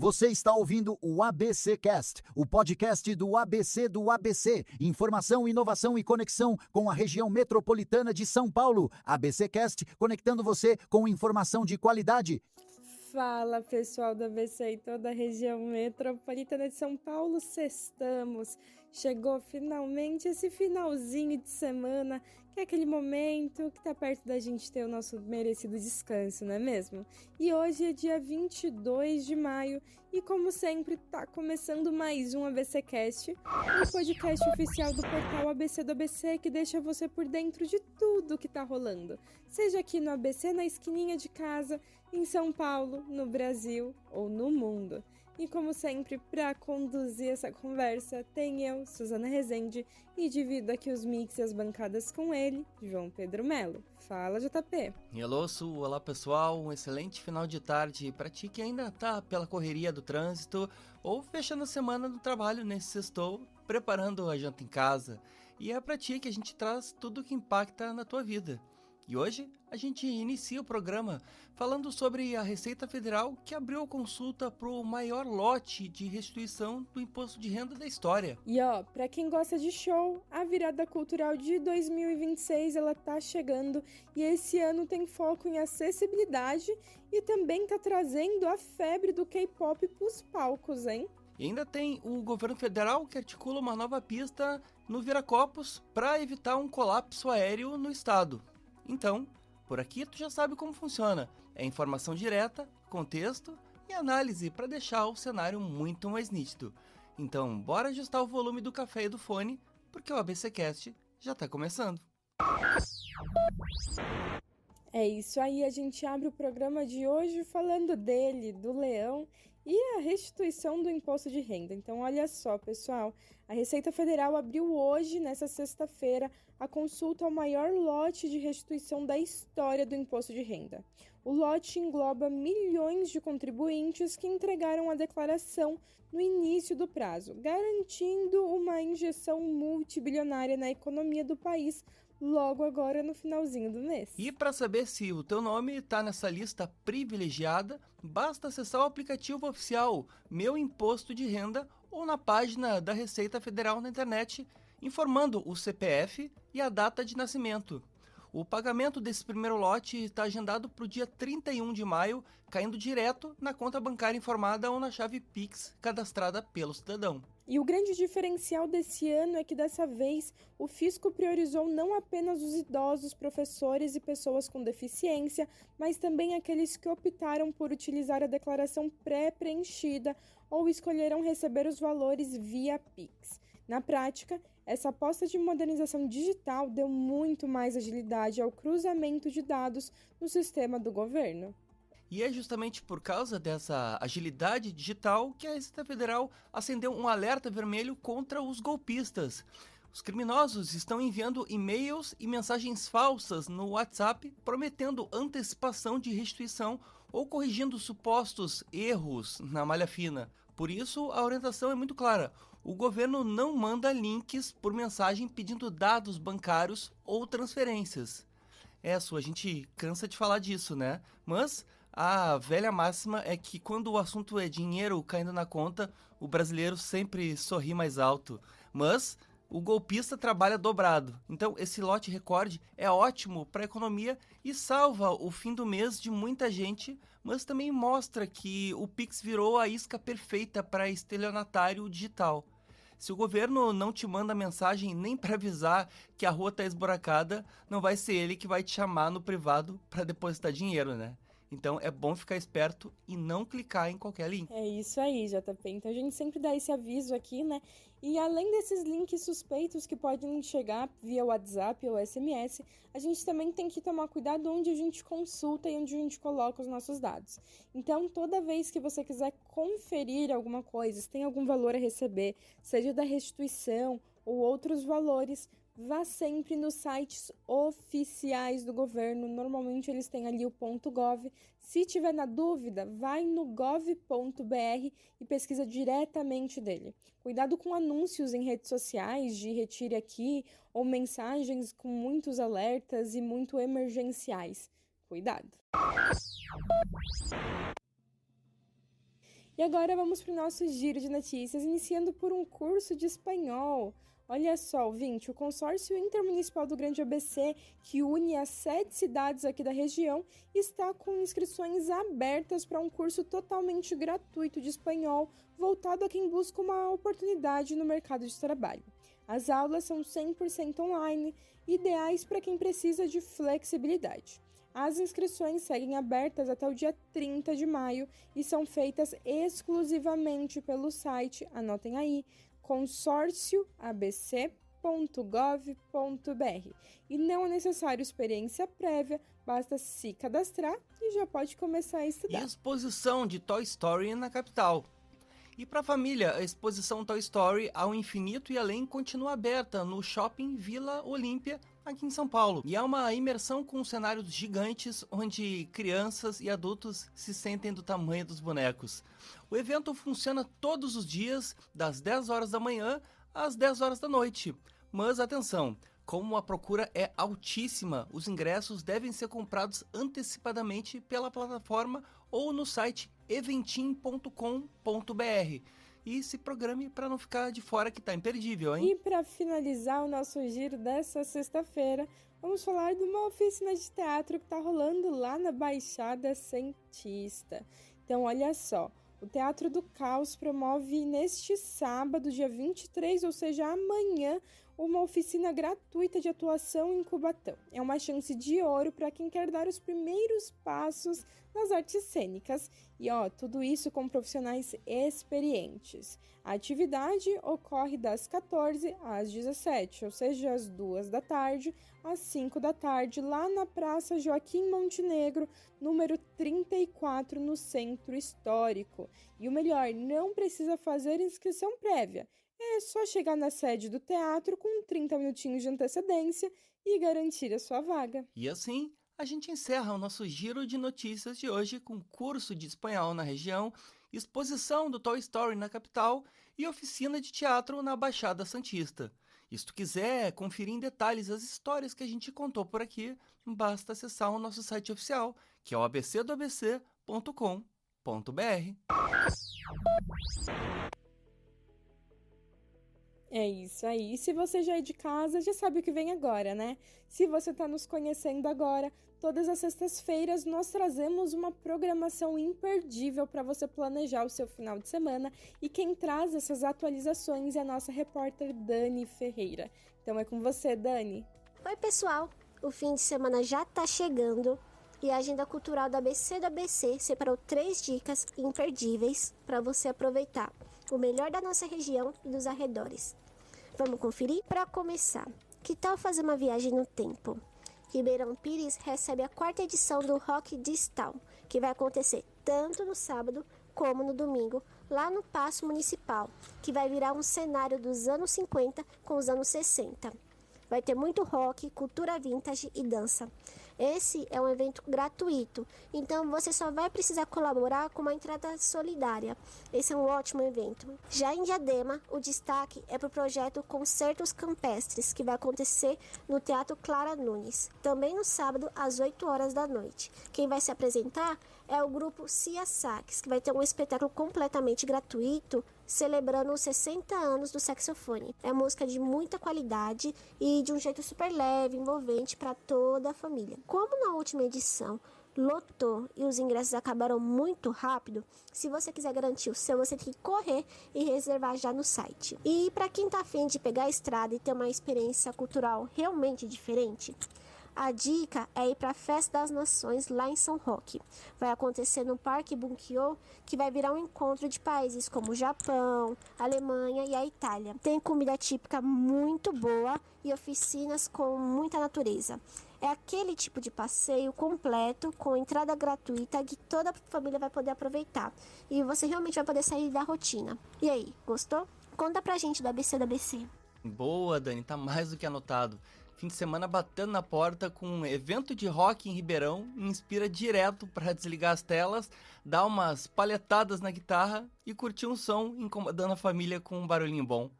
Você está ouvindo o ABC Cast, o podcast do ABC. Informação, inovação e conexão com a região metropolitana de São Paulo. ABC Cast, conectando você com informação de qualidade. Fala, pessoal do ABC e toda a região metropolitana de São Paulo, sextamos. Chegou finalmente esse finalzinho de semana, que é aquele momento que tá perto da gente ter o nosso merecido descanso, não é mesmo? E hoje é dia 22 de maio e, como sempre, tá começando mais um ABC Cast, o podcast oficial do portal ABC do ABC, que deixa você por dentro de tudo que tá rolando, seja aqui no ABC, na esquininha de casa, em São Paulo, no Brasil ou no mundo. E como sempre, para conduzir essa conversa, tem eu, Suzana Rezende, e divido aqui os mix e as bancadas com ele, João Pedro Melo. Fala, JP! Hello, Su. Olá, pessoal. Um excelente final de tarde para ti que ainda tá pela correria do trânsito ou fechando a semana do trabalho nesse sextou, preparando a janta em casa. E é para ti que a gente traz tudo que impacta na tua vida. E hoje a gente inicia o programa falando sobre a Receita Federal, que abriu a consulta para o maior lote de restituição do imposto de renda da história. E ó, para quem gosta de show, a virada cultural de 2026 ela tá chegando e esse ano tem foco em acessibilidade e também tá trazendo a febre do K-pop pros palcos, hein? E ainda tem o governo federal que articula uma nova pista no Viracopos para evitar um colapso aéreo no estado. Então, por aqui tu já sabe como funciona. É informação direta, contexto e análise para deixar o cenário muito mais nítido. Então, bora ajustar o volume do café e do fone, porque o ABCcast já tá começando. É isso aí, a gente abre o programa de hoje falando dele, do leão e a restituição do imposto de renda. Então, olha só, pessoal, a Receita Federal abriu hoje, nessa sexta-feira, a consulta ao maior lote de restituição da história do imposto de renda. O lote engloba milhões de contribuintes que entregaram a declaração no início do prazo, garantindo uma injeção multibilionária na economia do país logo agora no finalzinho do mês. E para saber se o teu nome está nessa lista privilegiada, basta acessar o aplicativo oficial Meu Imposto de Renda ou na página da Receita Federal na internet, informando o CPF e a data de nascimento. O pagamento desse primeiro lote está agendado para o dia 31 de maio, caindo direto na conta bancária informada ou na chave Pix cadastrada pelo cidadão. E o grande diferencial desse ano é que dessa vez o fisco priorizou não apenas os idosos, professores e pessoas com deficiência, mas também aqueles que optaram por utilizar a declaração pré-preenchida ou escolheram receber os valores via Pix. Na prática, essa aposta de modernização digital deu muito mais agilidade ao cruzamento de dados no sistema do governo. E é justamente por causa dessa agilidade digital que a Receita Federal acendeu um alerta vermelho contra os golpistas. Os criminosos estão enviando e-mails e mensagens falsas no WhatsApp prometendo antecipação de restituição ou corrigindo supostos erros na malha fina. Por isso, a orientação é muito clara. O governo não manda links por mensagem pedindo dados bancários ou transferências. A gente cansa de falar disso, né? Mas a velha máxima é que quando o assunto é dinheiro caindo na conta, o brasileiro sempre sorri mais alto. Mas o golpista trabalha dobrado. Então esse lote recorde é ótimo para a economia e salva o fim do mês de muita gente, mas também mostra que o Pix virou a isca perfeita para estelionatário digital. Se o governo não te manda mensagem nem para avisar que a rua está esburacada, não vai ser ele que vai te chamar no privado para depositar dinheiro, né? Então é bom ficar esperto e não clicar em qualquer link. É isso aí, JP. Então a gente sempre dá esse aviso aqui, né? E além desses links suspeitos que podem chegar via WhatsApp ou SMS, a gente também tem que tomar cuidado onde a gente consulta e onde a gente coloca os nossos dados. Então, toda vez que você quiser conferir alguma coisa, se tem algum valor a receber, seja da restituição ou outros valores, vá sempre nos sites oficiais do governo. Normalmente eles têm ali o .gov. Se tiver na dúvida, vai no gov.br e pesquisa diretamente dele. Cuidado com anúncios em redes sociais de retire aqui ou mensagens com muitos alertas e muito emergenciais. Cuidado! E agora vamos para o nosso giro de notícias, iniciando por um curso de espanhol. Olha só, ouvinte, o Consórcio Intermunicipal do Grande ABC, que une as 7 cidades aqui da região, está com inscrições abertas para um curso totalmente gratuito de espanhol, voltado a quem busca uma oportunidade no mercado de trabalho. As aulas são 100% online, ideais para quem precisa de flexibilidade. As inscrições seguem abertas até o dia 30 de maio e são feitas exclusivamente pelo site, anotem aí, consórcioabc.gov.br. E não é necessário experiência prévia, basta se cadastrar e já pode começar a estudar. E exposição de Toy Story na capital. E para a família, a exposição Toy Story ao infinito e além continua aberta no Shopping Vila Olímpia, aqui em São Paulo. E é uma imersão com cenários gigantes onde crianças e adultos se sentem do tamanho dos bonecos. O evento funciona todos os dias, das 10 horas da manhã às 10 horas da noite. Mas atenção, como a procura é altíssima, os ingressos devem ser comprados antecipadamente pela plataforma ou no site eventim.com.br. E se programe para não ficar de fora, que tá imperdível, hein? E para finalizar o nosso giro dessa sexta-feira, vamos falar de uma oficina de teatro que está rolando lá na Baixada Santista. Então, olha só, o Teatro do Caos promove neste sábado, dia 23, ou seja, amanhã, uma oficina gratuita de atuação em Cubatão. É uma chance de ouro para quem quer dar os primeiros passos nas artes cênicas. E tudo isso com profissionais experientes. A atividade ocorre das 14 às 17, ou seja, às 2 da tarde, às 5 da tarde, lá na Praça Joaquim Montenegro, número 34, no Centro Histórico. E o melhor, não precisa fazer inscrição prévia. É só chegar na sede do teatro com 30 minutinhos de antecedência e garantir a sua vaga. E assim, a gente encerra o nosso giro de notícias de hoje com curso de espanhol na região, exposição do Toy Story na capital e oficina de teatro na Baixada Santista. E se tu quiser conferir em detalhes as histórias que a gente contou por aqui, basta acessar o nosso site oficial, que é o abcdoabc.com.br. É isso aí. E se você já é de casa, já sabe o que vem agora, né? Se você está nos conhecendo agora, todas as sextas-feiras nós trazemos uma programação imperdível para você planejar o seu final de semana. E quem traz essas atualizações é a nossa repórter Dani Ferreira. Então é com você, Dani. Oi, pessoal! O fim de semana já está chegando e a Agenda Cultural da ABC do ABC separou 3 dicas imperdíveis para você aproveitar o melhor da nossa região e dos arredores. Vamos conferir? Para começar, que tal fazer uma viagem no tempo? Ribeirão Pires recebe a 4ª edição do Rock Digital, que vai acontecer tanto no sábado como no domingo, lá no Paço Municipal, que vai virar um cenário dos anos 50 com os anos 60. Vai ter muito rock, cultura vintage e dança. Esse é um evento gratuito, então você só vai precisar colaborar com uma entrada solidária. Esse é um ótimo evento. Já em Diadema, o destaque é para o projeto Concertos Campestres, que vai acontecer no Teatro Clara Nunes, também no sábado, às 8 horas da noite. Quem vai se apresentar é o grupo Cia Sax, que vai ter um espetáculo completamente gratuito, celebrando os 60 anos do saxofone. É música de muita qualidade e de um jeito super leve, envolvente para toda a família. Como na última edição lotou e os ingressos acabaram muito rápido, se você quiser garantir o seu, você tem que correr e reservar já no site. E para quem tá afim de pegar a estrada e ter uma experiência cultural realmente diferente, a dica é ir para a Festa das Nações lá em São Roque. Vai acontecer no Parque Bunkyo, que vai virar um encontro de países como o Japão, a Alemanha e a Itália. Tem comida típica muito boa e oficinas com muita natureza. É aquele tipo de passeio completo, com entrada gratuita, que toda a família vai poder aproveitar. E você realmente vai poder sair da rotina. E aí, gostou? Conta pra gente do ABC do ABC. Boa, Dani, tá mais do que anotado. Fim de semana batendo na porta com um evento de rock em Ribeirão, inspira direto para desligar as telas, dar umas palhetadas na guitarra e curtir um som incomodando a família com um barulhinho bom.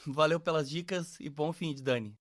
Valeu pelas dicas e bom fim de Dani.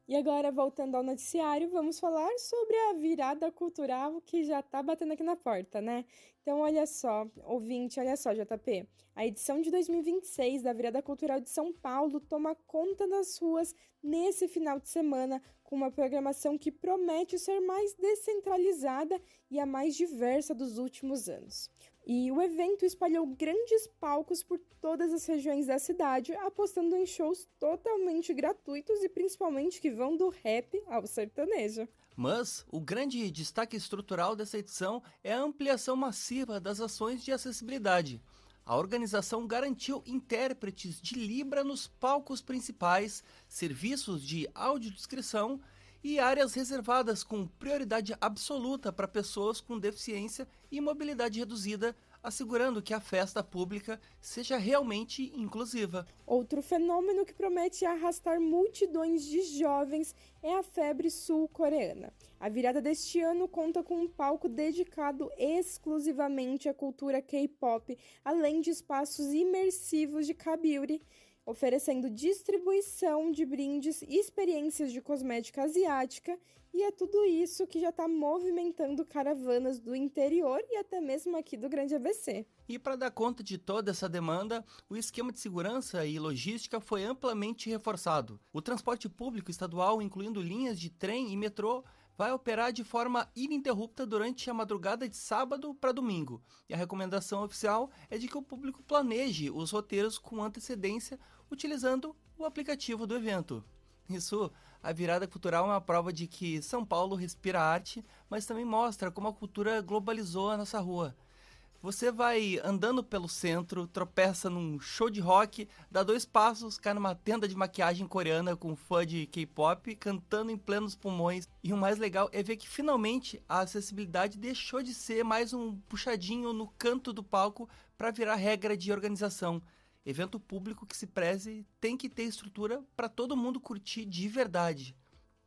E agora, voltando ao noticiário, vamos falar sobre a virada cultural que já tá batendo aqui na porta, né? Então, olha só, ouvinte, olha só, JP. A edição de 2026 da Virada Cultural de São Paulo toma conta das ruas nesse final de semana, com uma programação que promete ser mais descentralizada e a mais diversa dos últimos anos. E o evento espalhou grandes palcos por todas as regiões da cidade, apostando em shows totalmente gratuitos e principalmente que vão do rap ao sertanejo. Mas o grande destaque estrutural dessa edição é a ampliação massiva das ações de acessibilidade. A organização garantiu intérpretes de Libra nos palcos principais, serviços de audiodescrição e áreas reservadas com prioridade absoluta para pessoas com deficiência e mobilidade reduzida, assegurando que a festa pública seja realmente inclusiva. Outro fenômeno que promete arrastar multidões de jovens é a febre sul-coreana. A virada deste ano conta com um palco dedicado exclusivamente à cultura K-pop, além de espaços imersivos de K-beauty, oferecendo distribuição de brindes e experiências de cosmética asiática, e é tudo isso que já está movimentando caravanas do interior e até mesmo aqui do Grande ABC. E para dar conta de toda essa demanda, o esquema de segurança e logística foi amplamente reforçado. O transporte público estadual, incluindo linhas de trem e metrô, vai operar de forma ininterrupta durante a madrugada de sábado para domingo. E a recomendação oficial é de que o público planeje os roteiros com antecedência utilizando o aplicativo do evento. Isso, a virada cultural é uma prova de que São Paulo respira arte, mas também mostra como a cultura globalizou a nossa rua. Você vai andando pelo centro, tropeça num show de rock, dá 2 passos, cai numa tenda de maquiagem coreana com fã de K-pop cantando em plenos pulmões. E o mais legal é ver que finalmente a acessibilidade deixou de ser mais um puxadinho no canto do palco para virar regra de organização. Evento público que se preze tem que ter estrutura para todo mundo curtir de verdade.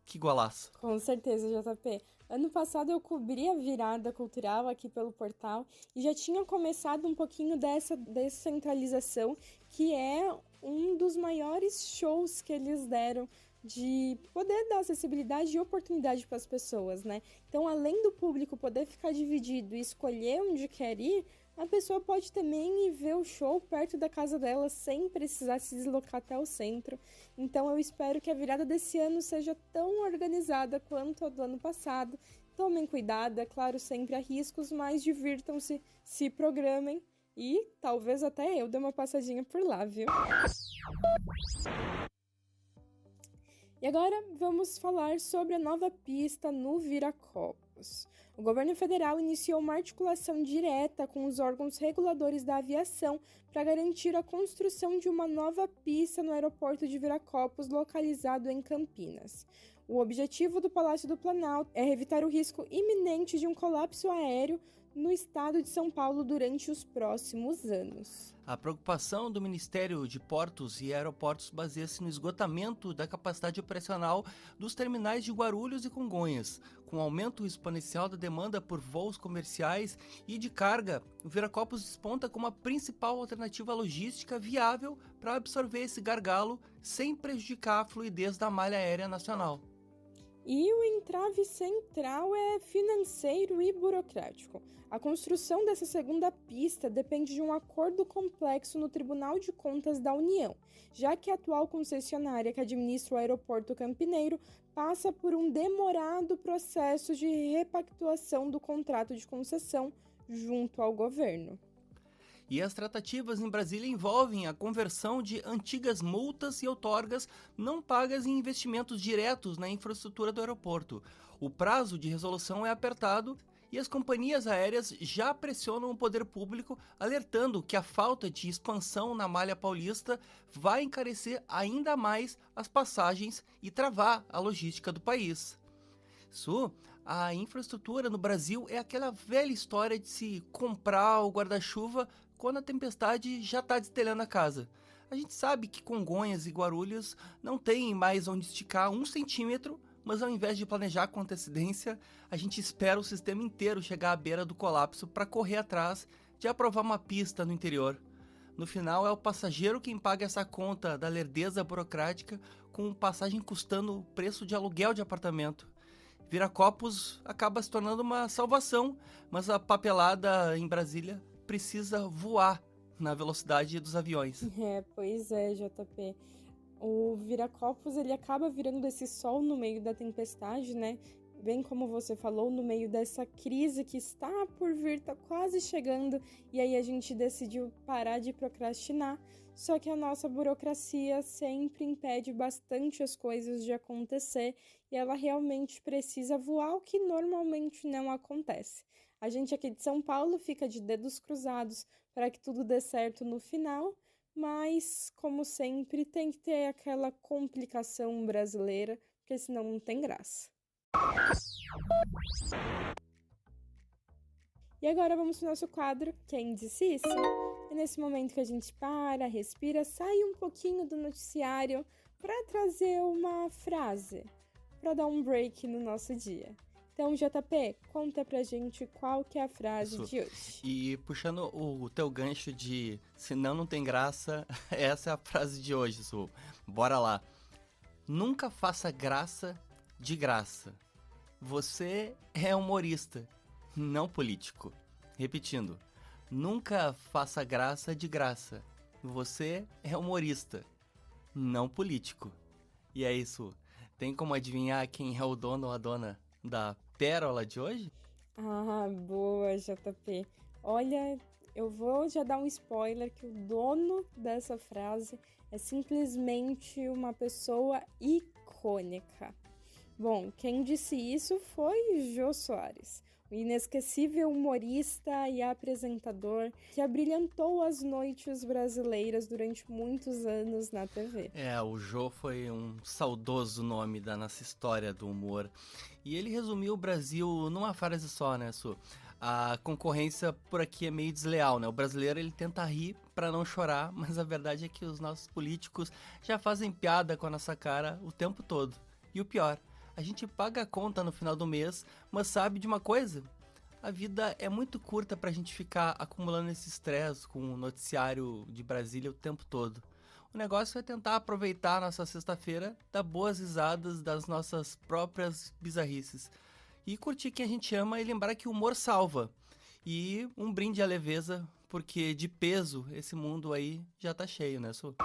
Que golaço! Com certeza, JP. Ano passado eu cobri a virada cultural aqui pelo portal e já tinha começado um pouquinho dessa descentralização, que é um dos maiores shows que eles deram de poder dar acessibilidade e oportunidade para as pessoas, né? Então, além do público poder ficar dividido e escolher onde quer ir, a pessoa pode também ir ver o show perto da casa dela sem precisar se deslocar até o centro. Então eu espero que a virada desse ano seja tão organizada quanto a do ano passado. Tomem cuidado, é claro, sempre há riscos, mas divirtam-se, se programem e talvez até eu dê uma passadinha por lá, viu? E agora vamos falar sobre a nova pista no Viracopos. O governo federal iniciou uma articulação direta com os órgãos reguladores da aviação para garantir a construção de uma nova pista no aeroporto de Viracopos, localizado em Campinas. O objetivo do Palácio do Planalto é evitar o risco iminente de um colapso aéreo no estado de São Paulo durante os próximos anos. A preocupação do Ministério de Portos e Aeroportos baseia-se no esgotamento da capacidade operacional dos terminais de Guarulhos e Congonhas. Com o aumento exponencial da demanda por voos comerciais e de carga, o Viracopos desponta como a principal alternativa logística viável para absorver esse gargalo sem prejudicar a fluidez da malha aérea nacional. E o entrave central é financeiro e burocrático. A construção dessa segunda pista depende de um acordo complexo no Tribunal de Contas da União, já que a atual concessionária que administra o aeroporto campineiro passa por um demorado processo de repactuação do contrato de concessão junto ao governo. E as tratativas em Brasília envolvem a conversão de antigas multas e outorgas não pagas em investimentos diretos na infraestrutura do aeroporto. O prazo de resolução é apertado e as companhias aéreas já pressionam o poder público, alertando que a falta de expansão na malha paulista vai encarecer ainda mais as passagens e travar a logística do país. A infraestrutura no Brasil é aquela velha história de se comprar o guarda-chuva quando a tempestade já está destelhando a casa. A gente sabe que Congonhas e Guarulhos não tem mais onde esticar 1 centímetro, mas ao invés de planejar com antecedência, a gente espera o sistema inteiro chegar à beira do colapso para correr atrás de aprovar uma pista no interior. No final, é o passageiro quem paga essa conta da lerdeza burocrática, com passagem custando o preço de aluguel de apartamento. Viracopos acaba se tornando uma salvação, mas a papelada em Brasília precisa voar na velocidade dos aviões. Pois é, JP. O Viracopos, ele acaba virando esse sol no meio da tempestade, né? Bem como você falou, no meio dessa crise que está por vir, tá quase chegando, e aí a gente decidiu parar de procrastinar. Só que a nossa burocracia sempre impede bastante as coisas de acontecer e ela realmente precisa voar, o que normalmente não acontece. A gente aqui de São Paulo fica de dedos cruzados para que tudo dê certo no final, mas, como sempre, tem que ter aquela complicação brasileira, porque senão não tem graça. E agora vamos para o nosso quadro Quem Disse Isso? É nesse momento que a gente para, respira, sai um pouquinho do noticiário para trazer uma frase, para dar um break no nosso dia. Então, JP, conta pra gente qual que é a frase de hoje. E puxando o teu gancho de senão não tem graça, essa é a frase de hoje, Su. Bora lá. Nunca faça graça de graça. Você é humorista, não político. Repetindo, nunca faça graça de graça. Você é humorista, não político. E é isso. Tem como adivinhar quem é o dono ou a dona da pérola de hoje? Ah, boa, JP. Olha, eu vou já dar um spoiler que o dono dessa frase é simplesmente uma pessoa icônica. Bom, quem disse isso foi Jô Soares, o inesquecível humorista e apresentador que abrilhantou as noites brasileiras durante muitos anos na TV. O Jô foi um saudoso nome da nossa história do humor. E ele resumiu o Brasil numa frase só, né, Su? A concorrência por aqui é meio desleal, né? O brasileiro, ele tenta rir pra não chorar, mas a verdade é que os nossos políticos já fazem piada com a nossa cara o tempo todo. E o pior, a gente paga a conta no final do mês, mas sabe de uma coisa? A vida é muito curta pra gente ficar acumulando esse estresse com o noticiário de Brasília o tempo todo. O negócio é tentar aproveitar a nossa sexta-feira, dar boas risadas das nossas próprias bizarrices. E curtir quem a gente ama e lembrar que o humor salva. E um brinde à leveza, porque de peso esse mundo aí já tá cheio, né, Su?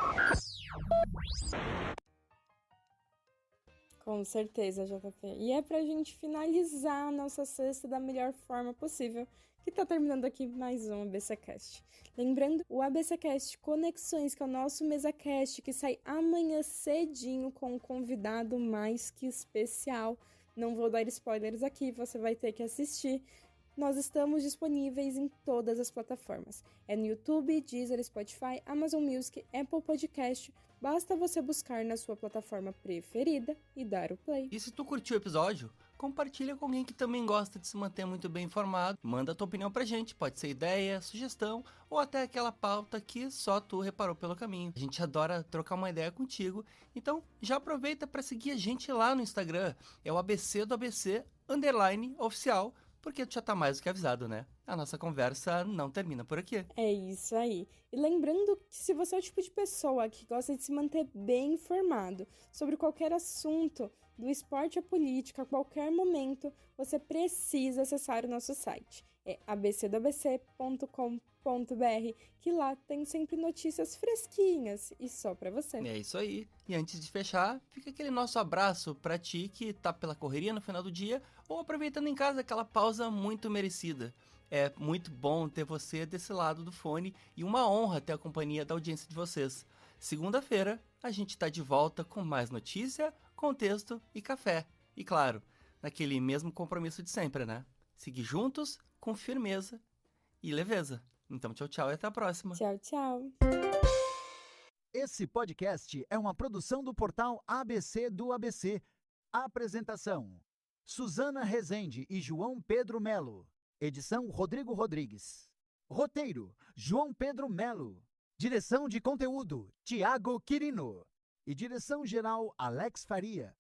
Com certeza, JP. E é pra gente finalizar a nossa sexta da melhor forma possível, que tá terminando aqui mais um ABCcast. Lembrando, o ABCcast Conexões, que é o nosso MesaCast, que sai amanhã cedinho com um convidado mais que especial. Não vou dar spoilers aqui, você vai ter que assistir. Nós estamos disponíveis em todas as plataformas. É no YouTube, Deezer, Spotify, Amazon Music, Apple Podcast. Basta você buscar na sua plataforma preferida e dar o play. E se tu curtiu o episódio, compartilha com alguém que também gosta de se manter muito bem informado. Manda a tua opinião pra gente, pode ser ideia, sugestão ou até aquela pauta que só tu reparou pelo caminho. A gente adora trocar uma ideia contigo, então já aproveita para seguir a gente lá no Instagram. É o ABC do ABC _oficial, porque tu já tá mais do que avisado, né? A nossa conversa não termina por aqui. É isso aí. E lembrando que se você é o tipo de pessoa que gosta de se manter bem informado sobre qualquer assunto, do esporte à política, a qualquer momento, você precisa acessar o nosso site. É abcdoabc.com.br, que lá tem sempre notícias fresquinhas e só pra você. É isso aí. E antes de fechar, fica aquele nosso abraço pra ti que tá pela correria no final do dia ou aproveitando em casa aquela pausa muito merecida. É muito bom ter você desse lado do fone e uma honra ter a companhia da audiência de vocês. Segunda-feira, a gente tá de volta com mais notícia, contexto e café. E claro, naquele mesmo compromisso de sempre, né? Seguir juntos, com firmeza e leveza. Então, tchau, tchau e até a próxima. Tchau, tchau. Esse podcast é uma produção do portal ABC do ABC. Apresentação: Suzana Rezende e João Pedro Melo. Edição: Rodrigo Rodrigues. Roteiro: João Pedro Melo. Direção de conteúdo: Tiago Quirino. E direção geral: Alex Faria.